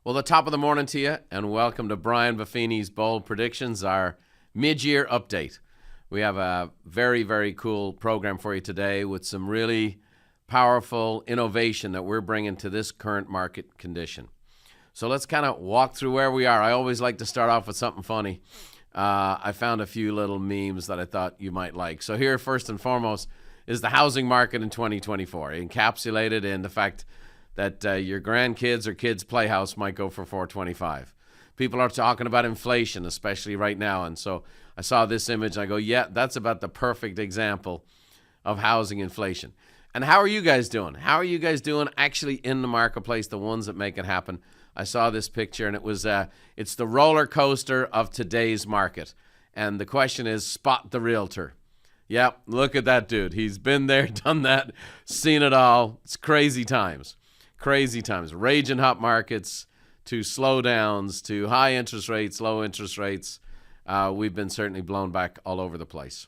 Well, the top of the morning to you, and welcome to Brian Buffini's Bold Predictions, our mid-year update. We have a very, very cool program for you today with some really powerful innovation that we're bringing to this current market condition. So let's kind of walk through where we are. I always like to start off with something funny. I found a few little memes that I thought you might like. So here, first and foremost, is the housing market in 2024, encapsulated in the fact that your grandkids or kids' playhouse might go for $425. People are talking about inflation, especially right now. And so I saw this image and I go, yeah, that's about the perfect example of housing inflation. And how are you guys doing? How are you guys doing actually in the marketplace, the ones that make it happen? I saw this picture and it was, it's the roller coaster of today's market. And the question is, spot the realtor. Yeah, look at that dude. He's been there, done that, seen it all. It's crazy times. Crazy times, raging hot markets to slowdowns to high interest rates, low interest rates. We've been certainly blown back all over the place.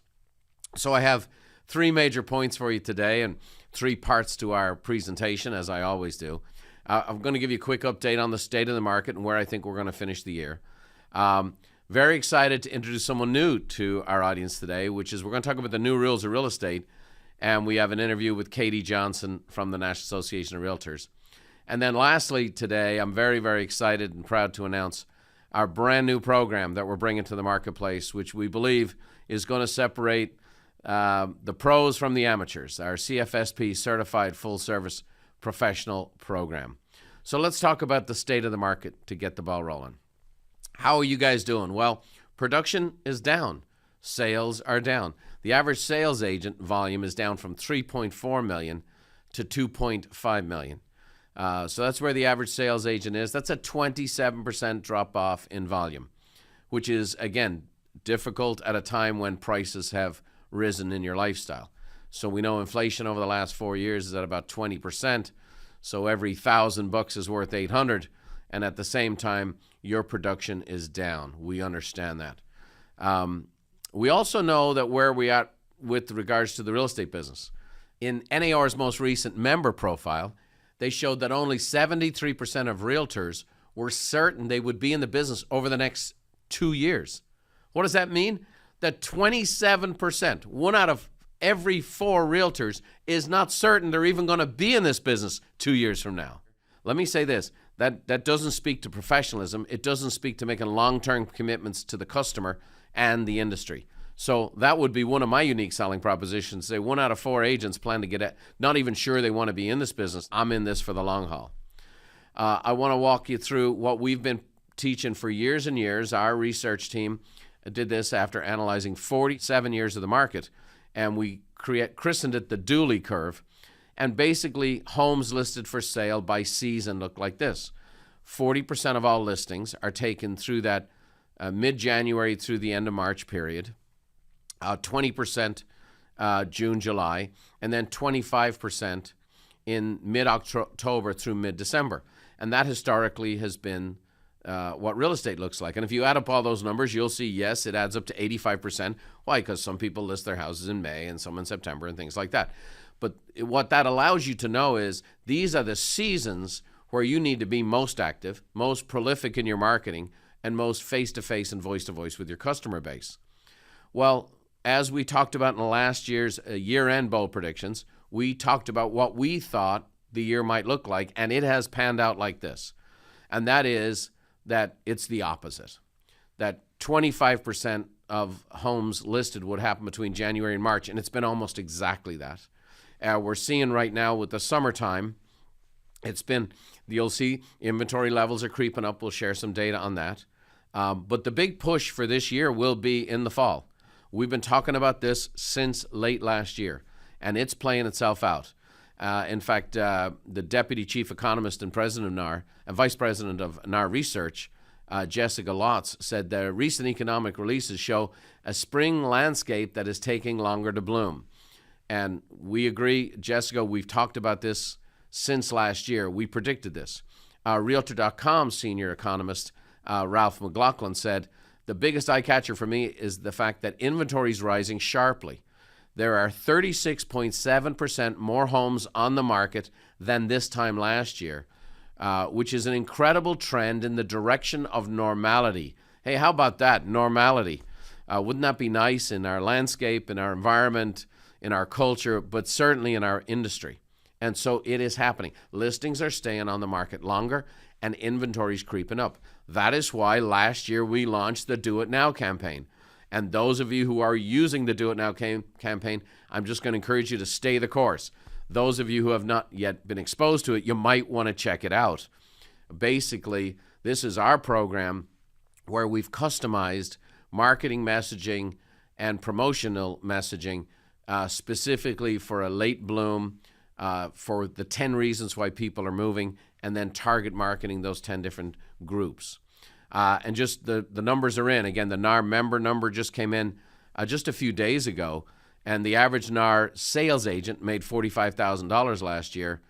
So I have three major points for you today and three parts to our presentation, as I always do. I'm going to give you a quick update on the state of the market and where I think we're going to finish the year. Very excited to introduce someone new to our audience today, which is we're going to talk about the new rules of real estate. And we have an interview with Katie Johnson from the National Association of Realtors. And then lastly today, I'm very, very excited and proud to announce our brand new program that we're bringing to the marketplace, which we believe is going to separate the pros from the amateurs, our CFSP Certified Full Service Professional Program. So let's talk about the state of the market to get the ball rolling. How are you guys doing? Well, production is down. Sales are down. The average sales agent volume is down from 3.4 million to 2.5 million. So that's where the average sales agent is. That's a 27% drop off in volume, which is, again, difficult at a time when prices have risen in your lifestyle. So we know inflation over the last 4 years is at about 20%. So every $1,000 is worth 800. And at the same time, your production is down. We understand that. We also know that where we are with regards to the real estate business. In NAR's most recent member profile, they showed that only 73% of realtors were certain they would be in the business over the next 2 years. What does that mean? That 27%, one out of every 4 realtors, is not certain they're even going to be in this business 2 years from now. Let me say this, that doesn't speak to professionalism. It doesn't speak to making long-term commitments to the customer and the industry. So that would be one of my unique selling propositions. Say 1 out of 4 agents plan to get it, not even sure they want to be in this business. I'm in this for the long haul. I want to walk you through what we've been teaching for years and years. Our research team did this after analyzing 47 years of the market, and we christened it the Dooley curve. And basically, homes listed for sale by season look like this. 40% of all listings are taken through that mid-January through the end of March period. 20% June, July, and then 25% in mid-October through mid-December. And that historically has been what real estate looks like. And if you add up all those numbers, you'll see, yes, it adds up to 85%. Why? Because some people list their houses in May and some in September and things like that. But what that allows you to know is these are the seasons where you need to be most active, most prolific in your marketing, and most face-to-face and voice-to-voice with your customer base. Well, as we talked about in the last year's year-end bold predictions, we talked about what we thought the year might look like, and it has panned out like this. And that is that it's the opposite. That 25% of homes listed would happen between January and March, and it's been almost exactly that. We're seeing right now with the summertime, it's been, you'll see inventory levels are creeping up. We'll share some data on that. But the big push for this year will be in the fall. We've been talking about this since late last year, and it's playing itself out. In fact, the Deputy Chief Economist and President of NAR, and Vice President of NAR Research, Jessica Lotz, said the recent economic releases show a spring landscape that is taking longer to bloom. And we agree, Jessica, we've talked about this since last year. We predicted this. Realtor.com senior economist, Ralph McLaughlin, said, the biggest eye catcher for me is the fact that inventory is rising sharply. There are 36.7% more homes on the market than this time last year, which is an incredible trend in the direction of normality. Hey, how about that? Normality. Wouldn't that be nice in our landscape, in our environment, in our culture, but certainly in our industry? And so it is happening. Listings are staying on the market longer and inventory's creeping up. That is why last year we launched the Do It Now campaign. And those of you who are using the Do It Now campaign, I'm just going to encourage you to stay the course. Those of you who have not yet been exposed to it, you might want to check it out. Basically, this is our program where we've customized marketing messaging and promotional messaging specifically for a late bloom, for the 10 reasons why people are moving, and then target marketing those 10 different groups. And just the numbers are in. Again, the NAR member number just came in just a few days ago, and the average NAR sales agent made $45,000 last year,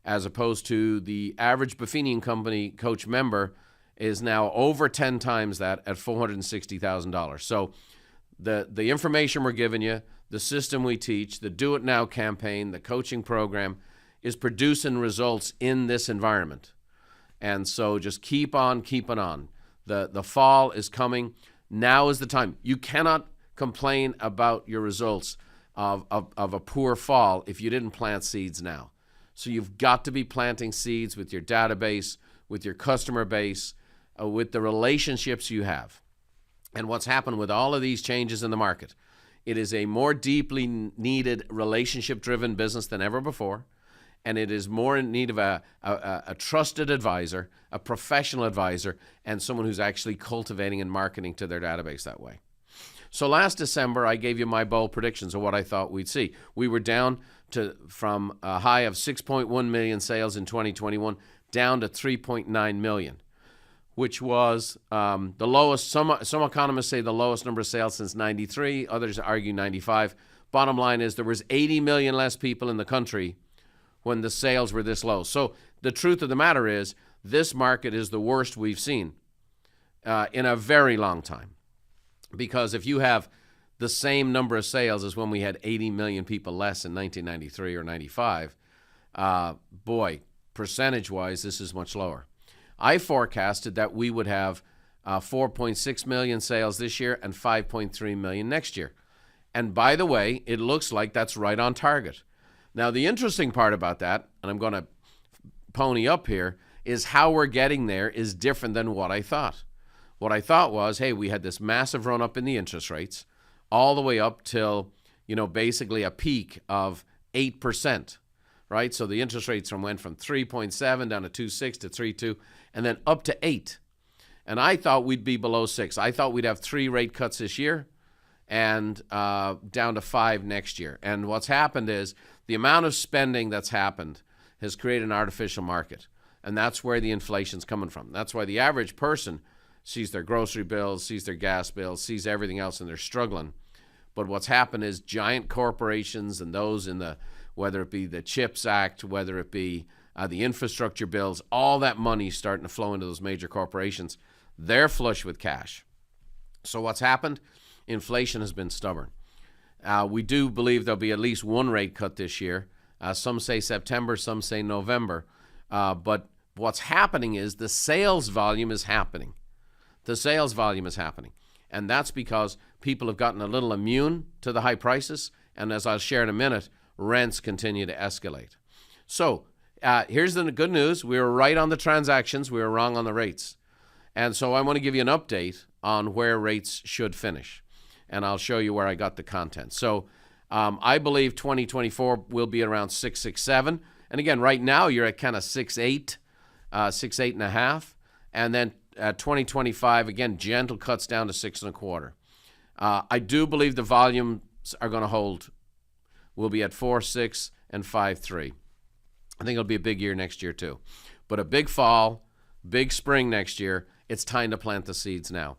as opposed to the average Buffini & Company coach member is now over 10 times that at $460,000. So the information we're giving you, the system we teach, the Do It Now campaign, the coaching program is producing results in this environment. And so just keep on keeping on. The fall is coming. Now is the time. You cannot complain about your results of a poor fall if you didn't plant seeds now. So you've got to be planting seeds with your database, with your customer base, with the relationships you have. And what's happened with all of these changes in the market, it is a more deeply needed relationship-driven business than ever before. And it is more in need of a trusted advisor, a professional advisor, and someone who's actually cultivating and marketing to their database that way. So last December, I gave you my bold predictions of what I thought we'd see. We were down from a high of 6.1 million sales in 2021 down to 3.9 million, which was the lowest. Some economists say the lowest number of sales since 93. Others argue 95. Bottom line is there was 80 million less people in the country when the sales were this low. So the truth of the matter is this market is the worst we've seen in a very long time. Because if you have the same number of sales as when we had 80 million people less in 1993 or 95, boy, percentage-wise, this is much lower. I forecasted that we would have 4.6 million sales this year and 5.3 million next year. And by the way, it looks like that's right on target. Now, the interesting part about that, and I'm going to pony up here, is how we're getting there is different than what I thought. What I thought was, hey, we had this massive run up in the interest rates, all the way up till, basically a peak of 8%, right? So the interest rates went from 3.7 down to 2.6 to 3.2, and then up to 8. And I thought we'd be below 6. I thought we'd have 3 rate cuts this year and down to 5 next year. And what's happened is the amount of spending that's happened has created an artificial market. And that's where the inflation's coming from. That's why the average person sees their grocery bills, sees their gas bills, sees everything else, and they're struggling. But what's happened is giant corporations and those in whether it be the CHIPS Act, whether it be the infrastructure bills, all that money starting to flow into those major corporations. They're flush with cash. So what's happened? Inflation has been stubborn. We do believe there'll be at least 1 rate cut this year. Some say September, some say November. But what's happening is the sales volume is happening. The sales volume is happening. And that's because people have gotten a little immune to the high prices. And as I'll share in a minute, rents continue to escalate. So here's the good news. We were right on the transactions. We were wrong on the rates. And so I want to give you an update on where rates should finish. And I'll show you where I got the content. So I believe 2024 will be around 6.67. And again, right now you're at kind of 6.8, 6.5. And then 2025, again, gentle cuts down to 6.25. I do believe the volumes are going to hold. We'll be at 4.6 and 5.3. I think it'll be a big year next year too. But a big fall, big spring next year, it's time to plant the seeds now.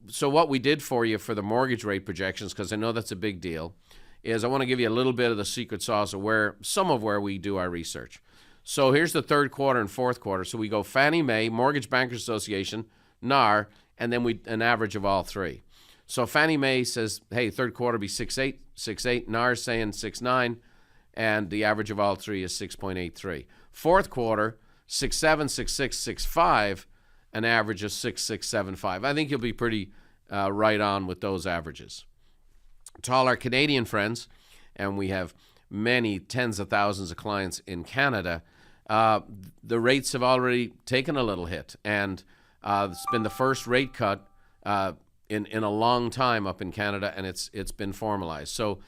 So what we did for you for the mortgage rate projections, because I know that's a big deal, is I want to give you a little bit of the secret sauce of where we do our research. So here's the third quarter and fourth quarter. So we go Fannie Mae, Mortgage Bankers Association, NAR, and then an average of all 3. So Fannie Mae says, hey, third quarter be 6.8, NAR's saying 6.9, and the average of all 3 is 6.83. Fourth quarter 6.7, 6.6, 6.5, an average of 6.6, 7.5. I think you'll be pretty right on with those averages. To all our Canadian friends, and we have many tens of thousands of clients in Canada, the rates have already taken a little hit, and it's been the first rate cut in a long time up in Canada, and it's been formalized. So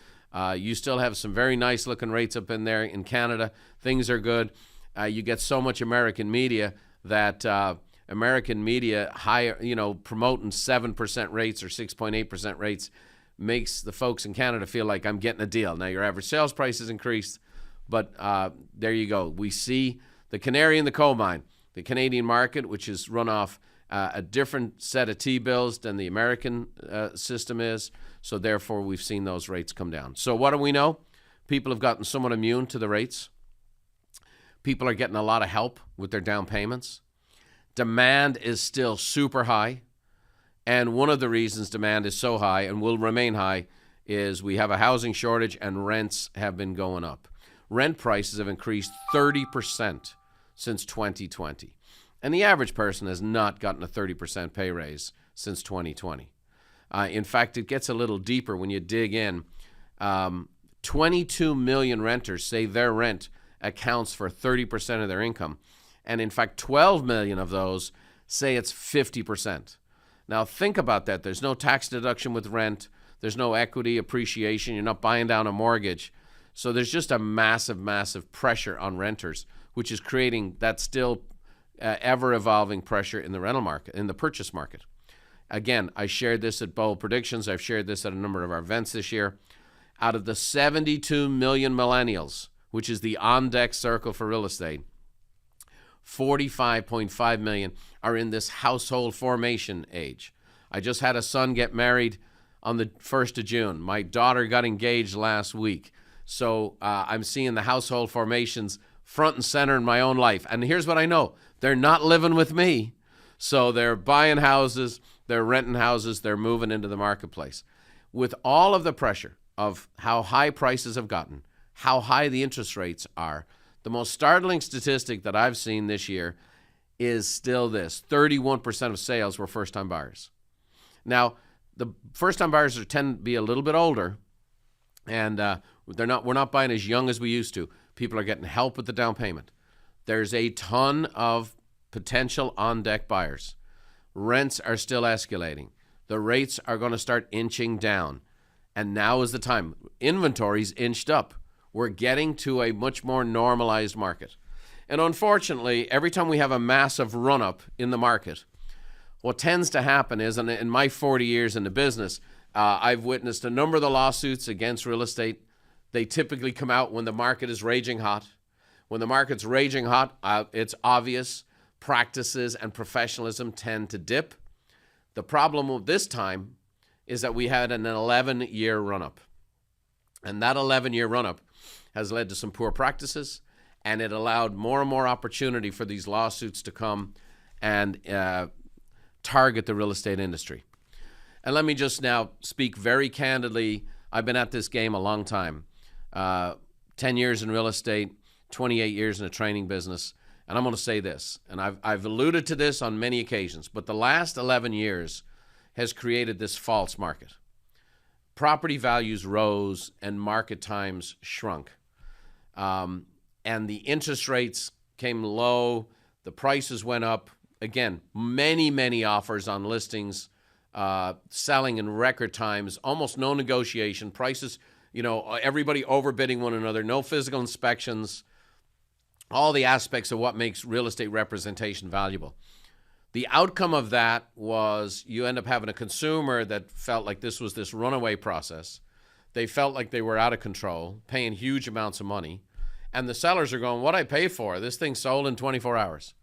you still have some very nice looking rates up in there in Canada. Things are good. You get so much American media that American media higher, promoting 7% rates or 6.8% rates makes the folks in Canada feel like I'm getting a deal. Now your average sales price has increased, but there you go. We see the canary in the coal mine, the Canadian market, which is run off a different set of T-bills than the American system is. So therefore, we've seen those rates come down. So what do we know? People have gotten somewhat immune to the rates. People are getting a lot of help with their down payments. Demand is still super high. And one of the reasons demand is so high and will remain high is we have a housing shortage and rents have been going up. Rent prices have increased 30% since 2020. And the average person has not gotten a 30% pay raise since 2020. In fact, it gets a little deeper when you dig in. 22 million renters say their rent accounts for 30% of their income. And in fact, 12 million of those say it's 50%. Now think about that. There's no tax deduction with rent. There's no equity appreciation. You're not buying down a mortgage. So there's just a massive, massive pressure on renters, which is creating that still ever-evolving pressure in the rental market, in the purchase market. Again, I shared this at Bold Predictions. I've shared this at a number of our events this year. Out of the 72 million millennials, which is the on-deck circle for real estate, 45.5 million are in this household formation age. I just had a son get married on the 1st of June. My daughter got engaged last week. So I'm seeing the household formations front and center in my own life. And here's what I know. They're not living with me. So they're buying houses, they're renting houses, they're moving into the marketplace. With all of the pressure of how high prices have gotten, how high the interest rates are, the most startling statistic that I've seen this year is still this: 31% of sales were first-time buyers. Now, the first-time buyers tend to be a little bit older, and we're not buying as young as we used to. People are getting help with the down payment. There's a ton of potential on-deck buyers. Rents are still escalating. The rates are going to start inching down, and now is the time. Inventory's inched up. We're getting to a much more normalized market. And unfortunately, every time we have a massive run-up in the market, what tends to happen is, and in my 40 years in the business, I've witnessed a number of the lawsuits against real estate. They typically come out when the market is raging hot. When the market's raging hot, it's obvious practices and professionalism tend to dip. The problem with this time is that we had an 11-year run-up. And that 11-year run-up has led to some poor practices, and it allowed more and more opportunity for these lawsuits to come and target the real estate industry. And let me just now speak very candidly. I've been at this game a long time. 10 years in real estate, 28 years in a training business. And I'm going to say this, and I've alluded to this on many occasions, but the last 11 years has created this false market. Property values rose and market times shrunk. And the interest rates came low, the prices went up. Again, many offers on listings, selling in record times, almost no negotiation, prices, everybody overbidding one another, no physical inspections, all the aspects of what makes real estate representation valuable. The outcome of that was you end up having a consumer that felt like this was this runaway process. They felt like they were out of control, paying huge amounts of money. And the sellers are going, what I pay for? This thing sold in 24 hours.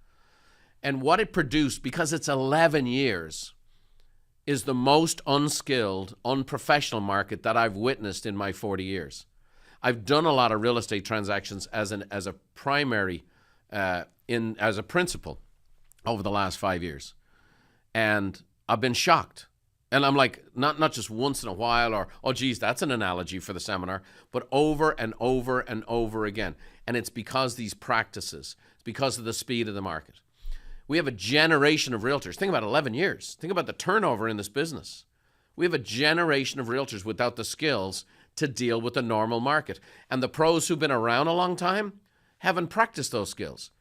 And what it produced, because it's 11 years, is the most unskilled, unprofessional market that I've witnessed in my 40 years. I've done a lot of real estate transactions as a primary, as a principal over the last 5 years. And I've been shocked. And I'm like, not just once in a while or, oh, geez, that's an analogy for the seminar, but over and over and over again. And it's because these practices, it's because of the speed of the market. We have a generation of realtors. Think about 11 years. Think about the turnover in this business. We have a generation of realtors without the skills to deal with the normal market. And the pros who've been around a long time haven't practiced those skills.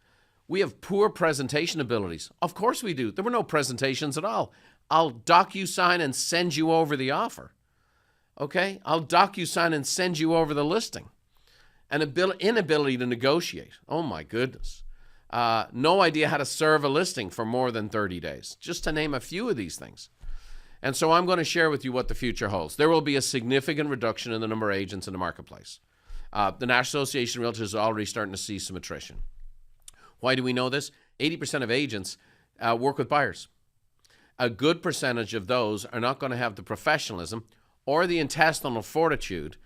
We have poor presentation abilities. Of course we do. There were no presentations at all. I'll DocuSign and send you over the offer. Okay? I'll DocuSign and send you over the listing. An inability to negotiate. Oh my goodness. No idea how to serve a listing for more than 30 days, just to name a few of these things. And so I'm going to share with you what the future holds. There will be a significant reduction in the number of agents in the marketplace. The National Association of Realtors is already starting to see some attrition. Why do we know this? 80% of agents work with buyers. A good percentage of those are not going to have the professionalism or the intestinal fortitude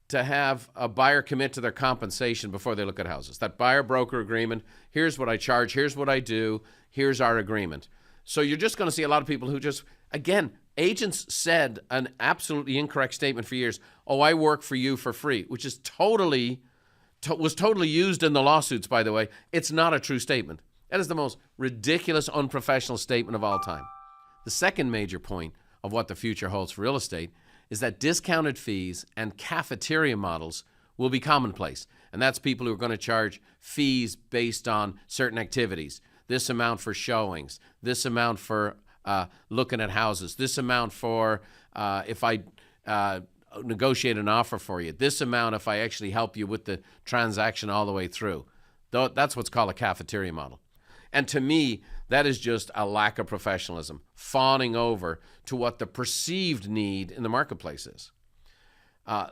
to have a buyer commit to their compensation before they look at houses. That buyer-broker agreement, here's what I charge, here's what I do, here's our agreement. So you're just going to see a lot of people who just, again, agents said an absolutely incorrect statement for years. Oh, I work for you for free, which is was totally used in the lawsuits, by the way. It's not a true statement. That is the most ridiculous, unprofessional statement of all time. The second major point of what the future holds for real estate is that discounted fees and cafeteria models will be commonplace. And that's people who are going to charge fees based on certain activities. This amount for showings, this amount for looking at houses, this amount for if I negotiate an offer for you, this amount if I actually help you with the transaction all the way through. That's what's called a cafeteria model. And to me, that is just a lack of professionalism, fawning over to what the perceived need in the marketplace is.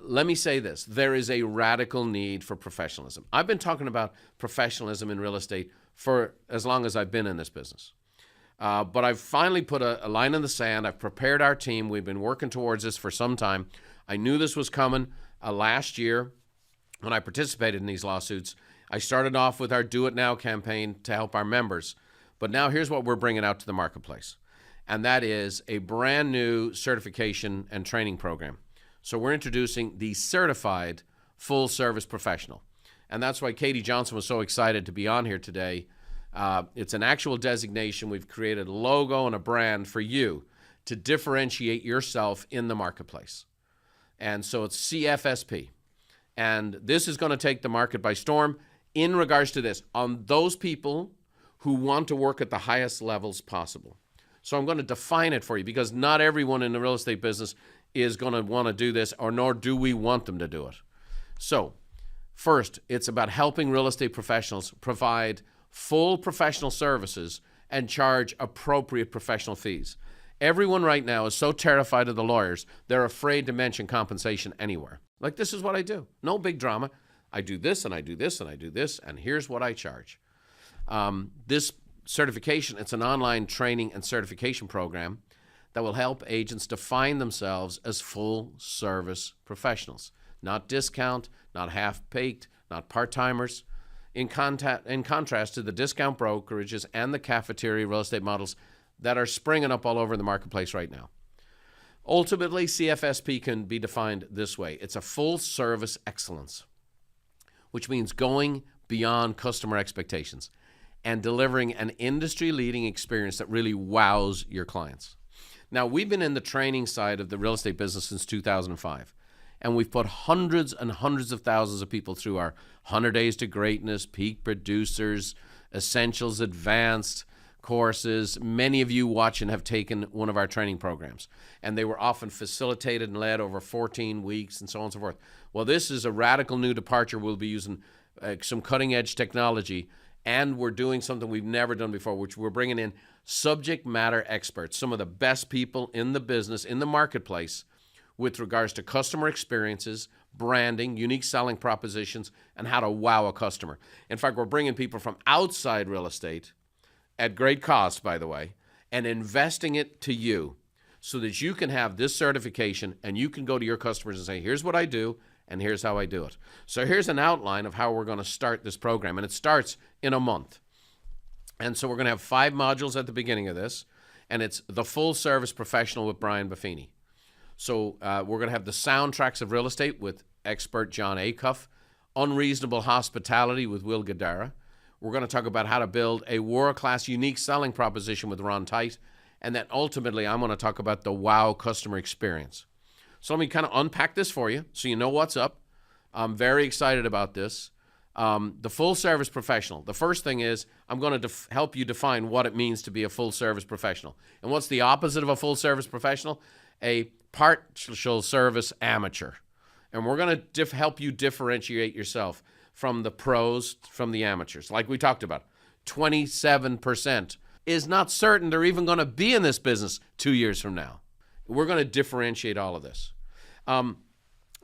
Let me say this. There is a radical need for professionalism. I've been talking about professionalism in real estate for as long as I've been in this business. But I've finally put a line in the sand. I've prepared our team. We've been working towards this for some time. I knew this was coming last year when I participated in these lawsuits. I started off with our Do It Now campaign to help our members. But now here's what we're bringing out to the marketplace. And that is a brand new certification and training program. So we're introducing the Certified Full Service Professional. And that's why Katie Johnson was so excited to be on here today. It's an actual designation. We've created a logo and a brand for you to differentiate yourself in the marketplace. And so it's CFSP. And this is going to take the market by storm in regards to this, on those people who want to work at the highest levels possible. So I'm going to define it for you because not everyone in the real estate business is going to want to do this, or nor do we want them to do it. So first, it's about helping real estate professionals provide full professional services and charge appropriate professional fees. Everyone right now is so terrified of the lawyers, they're afraid to mention compensation anywhere. Like, this is what I do. No big drama. I do this, and I do this, and I do this, and here's what I charge. This certification, it's an online training and certification program that will help agents define themselves as full-service professionals. Not discount, not half-baked, not part-timers. In contrast to the discount brokerages and the cafeteria real estate models that are springing up all over the marketplace right now. Ultimately, CFSP can be defined this way. It's a full-service excellence, which means going beyond customer expectations and delivering an industry-leading experience that really wows your clients. Now, we've been in the training side of the real estate business since 2005, and we've put hundreds and hundreds of thousands of people through our 100 Days to Greatness, Peak Producers, Essentials Advanced courses. Many of you watching have taken one of our training programs, and they were often facilitated and led over 14 weeks and so on and so forth. Well, this is a radical new departure. We'll be using some cutting-edge technology, and we're doing something we've never done before, which we're bringing in subject matter experts, some of the best people in the business, in the marketplace, with regards to customer experiences, branding, unique selling propositions, and how to wow a customer. In fact, we're bringing people from outside real estate, at great cost, by the way, and investing it to you so that you can have this certification and you can go to your customers and say, here's what I do, and here's how I do it. So here's an outline of how we're going to start this program, and it starts in a month. And so we're going to have 5 modules at the beginning of this, and it's the Full Service Professional with Brian Buffini. So we're going to have the Soundtracks of Real Estate with expert John Acuff, Unreasonable Hospitality with Will Guidara. We're going to talk about how to build a world-class unique selling proposition with Ron Tite. And then ultimately, I'm going to talk about the wow customer experience. So let me kind of unpack this for you so you know what's up. I'm very excited about this. The full service professional. The first thing is I'm going to help you define what it means to be a full service professional. And what's the opposite of a full service professional? A partial service amateur. And we're going to help you differentiate yourself from the pros, from the amateurs. Like we talked about, 27% is not certain they're even going to be in this business 2 years from now. We're going to differentiate all of this. I'm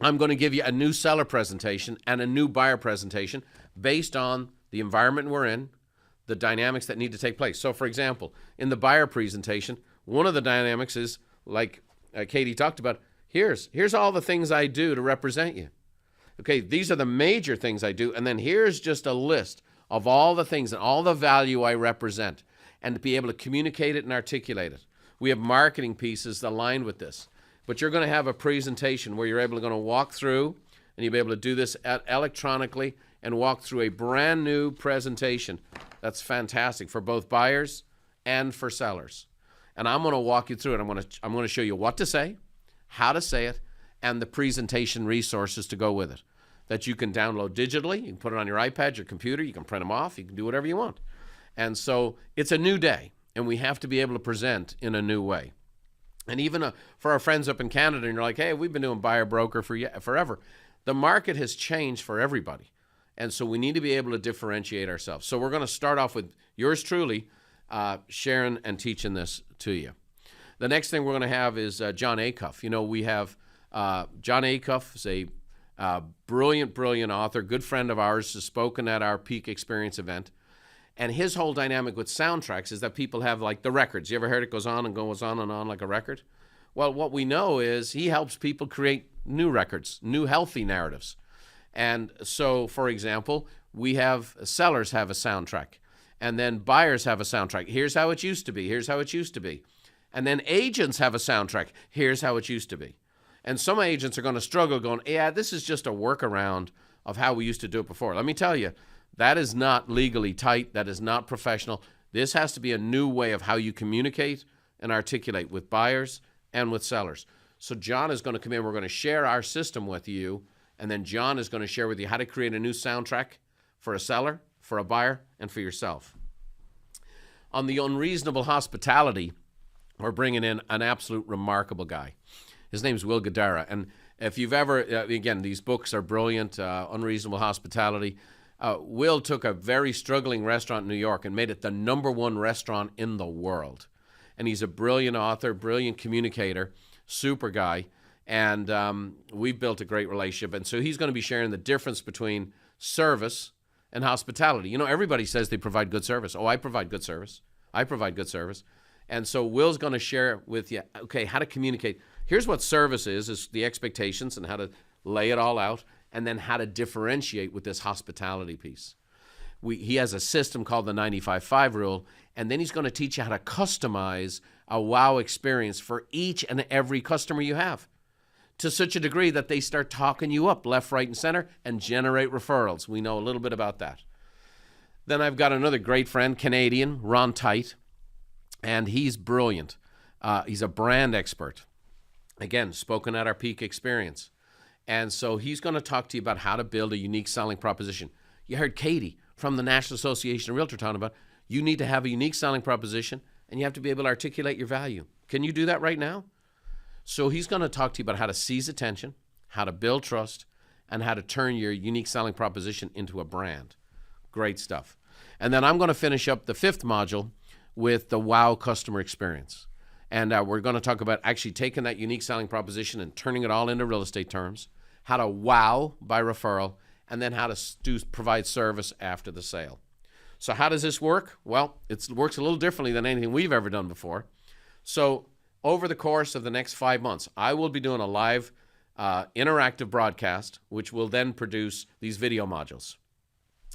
going to give you a new seller presentation and a new buyer presentation based on the environment we're in, the dynamics that need to take place. So, for example, in the buyer presentation, one of the dynamics is, like Katie talked about, here's all the things I do to represent you. Okay, these are the major things I do, and then here's just a list of all the things and all the value I represent, and to be able to communicate it and articulate it. We have marketing pieces aligned with this, but you're going to have a presentation where you're going to walk through, and you'll be able to do this electronically and walk through a brand new presentation that's fantastic for both buyers and for sellers. And I'm going to walk you through it. I'm going to show you what to say, how to say it, and the presentation resources to go with it that you can download digitally. You can put it on your iPad, your computer. You can print them off. You can do whatever you want. And so it's a new day, and we have to be able to present in a new way. And even for our friends up in Canada, and you're like, hey, we've been doing buyer broker forever. The market has changed for everybody. And so we need to be able to differentiate ourselves. So we're going to start off with yours truly, sharing and teaching this to you. The next thing we're going to have is John Acuff. You know, we have John Acuff is a brilliant author, good friend of ours, has spoken at our Peak Experience event. And his whole dynamic with soundtracks is that people have like the records. You ever heard it goes on and on like a record? Well, what we know is he helps people create new records, new healthy narratives. And so, for example, we have sellers have a soundtrack, and then buyers have a soundtrack. Here's how it used to be. Here's how it used to be. And then agents have a soundtrack. Here's how it used to be. And some agents are going to struggle going, yeah, this is just a workaround of how we used to do it before. Let me tell you, that is not legally tight. That is not professional. This has to be a new way of how you communicate and articulate with buyers and with sellers. So John is going to come in. We're going to share our system with you. And then John is going to share with you how to create a new soundtrack for a seller, for a buyer, and for yourself. On the unreasonable hospitality, we're bringing in an absolute remarkable guy. His name's Will Guidara. And if you've ever, again, these books are brilliant, Unreasonable Hospitality. Will took a very struggling restaurant in New York and made it the #1 restaurant in the world. And he's a brilliant author, brilliant communicator, super guy. And we've built a great relationship. And so he's going to be sharing the difference between service and hospitality. You know, everybody says they provide good service. Oh, I provide good service. I provide good service. And so Will's going to share with you, okay, how to communicate. Here's what service is the expectations and how to lay it all out, and then how to differentiate with this hospitality piece. He has a system called the 95-5 rule, and then he's going to teach you how to customize a wow experience for each and every customer you have, to such a degree that they start talking you up left, right, and center and generate referrals. We know a little bit about that. Then I've got another great friend, Canadian, Ron Tite, and he's brilliant. He's a brand expert. Again, spoken at our Peak Experience. And so he's going to talk to you about how to build a unique selling proposition. You heard Katie from the National Association of Realtors talking about you need to have a unique selling proposition, and you have to be able to articulate your value. Can you do that right now? So he's going to talk to you about how to seize attention, how to build trust, and how to turn your unique selling proposition into a brand. Great stuff. And then I'm going to finish up the 5th module with the wow customer experience. And we're going to talk about actually taking that unique selling proposition and turning it all into real estate terms, how to wow by referral, and then how to provide service after the sale. So how does this work? Well, it works a little differently than anything we've ever done before. So over the course of the next 5 months, I will be doing a live interactive broadcast, which will then produce these video modules.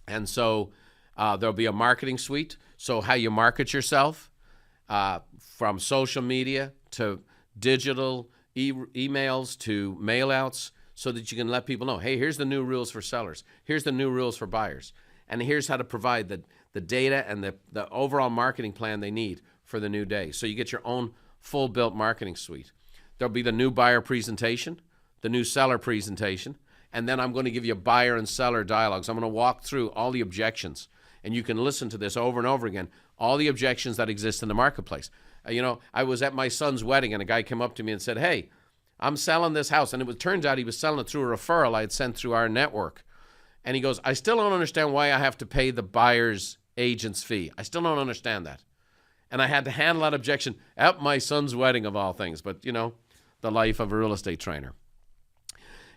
And so there'll be a marketing suite. So how you market yourself, from social media to digital emails to mail outs, so that you can let people know, hey, here's the new rules for sellers. Here's the new rules for buyers. And here's how to provide the data and the overall marketing plan they need for the new day. So you get your own full-built marketing suite. There'll be the new buyer presentation, the new seller presentation, and then I'm going to give you buyer and seller dialogues. I'm going to walk through all the objections, and you can listen to this over and over again, all the objections that exist in the marketplace. I was at my son's wedding, and a guy came up to me and said, hey, I'm selling this house. And it turns out he was selling it through a referral I had sent through our network. And he goes, I still don't understand why I have to pay the buyer's agent's fee. I still don't understand that. And I had to handle that objection at my son's wedding of all things. But, the life of a real estate trainer.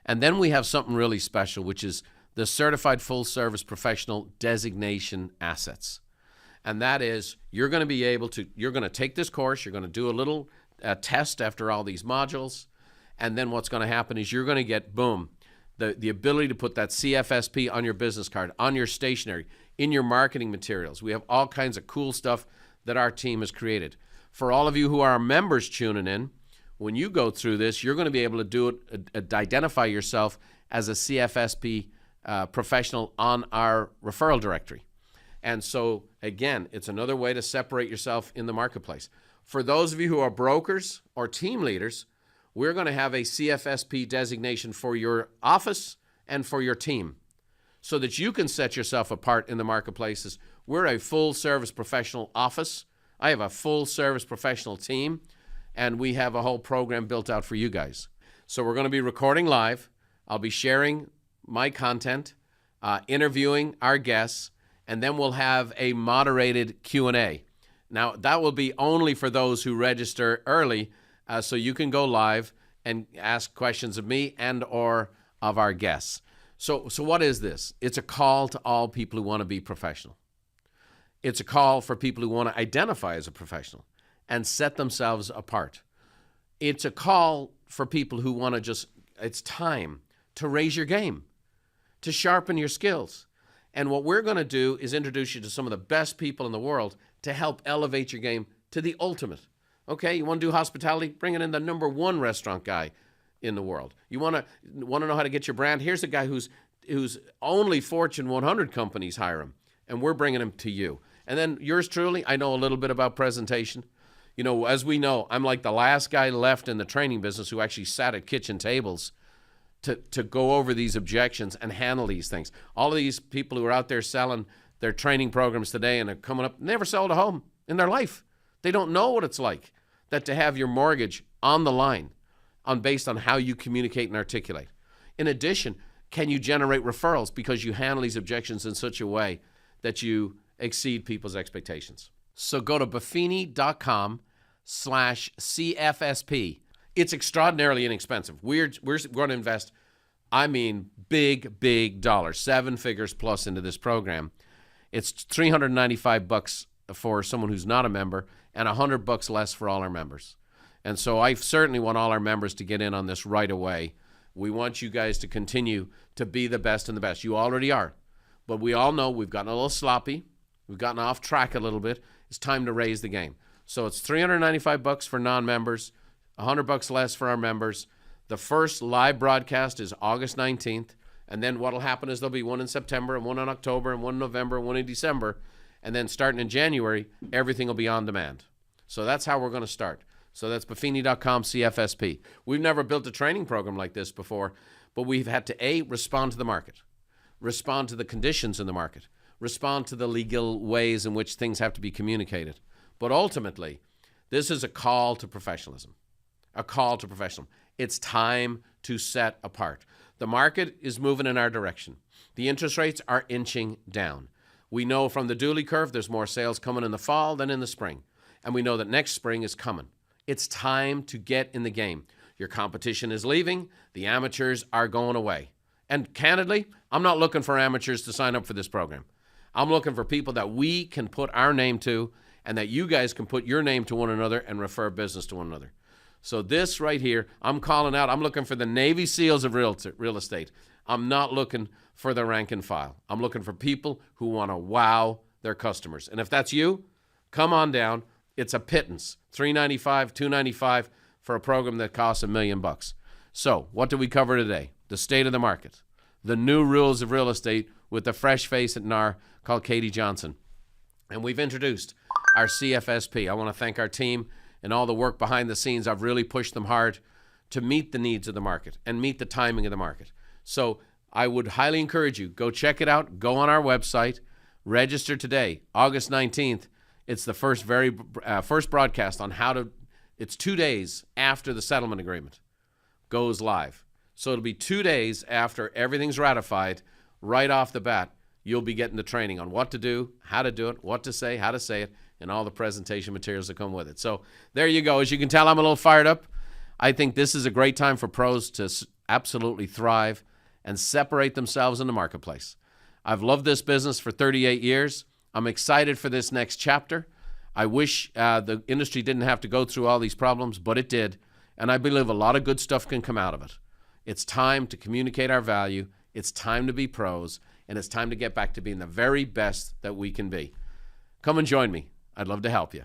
And then we have something really special, which is the Certified Full Service Professional Designation Assets. And that is, you're going to take this course, you're going to do a little test after all these modules, and then what's going to happen is you're going to get, boom, the ability to put that CFSP on your business card, on your stationery, in your marketing materials. We have all kinds of cool stuff that our team has created. For all of you who are members tuning in, when you go through this, you're going to be able to do it, identify yourself as a CFSP professional on our referral directory. And so, again, it's another way to separate yourself in the marketplace. For those of you who are brokers or team leaders, we're going to have a CFSP designation for your office and for your team so that you can set yourself apart in the marketplaces. We're a full-service professional office. I have a full-service professional team, and we have a whole program built out for you guys. So we're going to be recording live. I'll be sharing my content, interviewing our guests, and then we'll have a moderated Q&A. Now, that will be only for those who register early, so you can go live and ask questions of me and or of our guests. So what is this? It's a call to all people who want to be professional. It's a call for people who want to identify as a professional and set themselves apart. It's a call for people who want to it's time to raise your game, to sharpen your skills. And what we're going to do is introduce you to some of the best people in the world to help elevate your game to the ultimate. Okay, you want to do hospitality? Bring in the #1 restaurant guy in the world. You want to know how to get your brand? Here's a guy who's only Fortune 100 companies hire him, and we're bringing him to you. And then yours truly, I know a little bit about presentation. As we know, I'm like the last guy left in the training business who actually sat at kitchen tables to go over these objections and handle these things. All of these people who are out there selling their training programs today and are coming up, never sold a home in their life. They don't know what it's like that to have your mortgage on the line based on how you communicate and articulate. In addition, can you generate referrals because you handle these objections in such a way that you exceed people's expectations? So go to buffini.com/CFSP. It's extraordinarily inexpensive. We're going to invest, big dollars, 7 figures plus into this program. It's $395 for someone who's not a member and $100 less for all our members. And so I certainly want all our members to get in on this right away. We want you guys to continue to be the best and the best. You already are. But we all know we've gotten a little sloppy. We've gotten off track a little bit. It's time to raise the game. So it's $395 for non-members, $100 less for our members. The first live broadcast is August 19th. And then what'll happen is there'll be one in September and one in October and one in November and one in December. And then starting in January, everything will be on demand. So that's how we're going to start. So that's buffini.com/CFSP. We've never built a training program like this before, but we've had to, A, respond to the market, respond to the conditions in the market, respond to the legal ways in which things have to be communicated. But ultimately, this is a call to professionalism, a call to professionalism. It's time to set apart. The market is moving in our direction. The interest rates are inching down. We know from the Dooley curve there's more sales coming in the fall than in the spring. And we know that next spring is coming. It's time to get in the game. Your competition is leaving. The amateurs are going away. And candidly, I'm not looking for amateurs to sign up for this program. I'm looking for people that we can put our name to and that you guys can put your name to one another and refer business to one another. So this right here, I'm calling out. I'm looking for the Navy SEALs of real estate. I'm not looking for the rank and file. I'm looking for people who want to wow their customers. And if that's you, come on down. It's a pittance, $395, $295 for a program that costs $1 million. So what did we cover today? The state of the market, the new rules of real estate with a fresh face at NAR called Katie Johnson. And we've introduced our CFSP. I want to thank our team and all the work behind the scenes. I've really pushed them hard to meet the needs of the market and meet the timing of the market. So I would highly encourage you, go check it out. Go on our website. Register today, August 19th. It's the first broadcast on how to, it's 2 days after the settlement agreement goes live. So it'll be 2 days after everything's ratified. Right off the bat, you'll be getting the training on what to do, how to do it, what to say, how to say it, and all the presentation materials that come with it. So there you go. As you can tell, I'm a little fired up. I think this is a great time for pros to absolutely thrive and separate themselves in the marketplace. I've loved this business for 38 years. I'm excited for this next chapter. I wish the industry didn't have to go through all these problems, but it did. And I believe a lot of good stuff can come out of it. It's time to communicate our value. It's time to be pros. And it's time to get back to being the very best that we can be. Come and join me. I'd love to help you.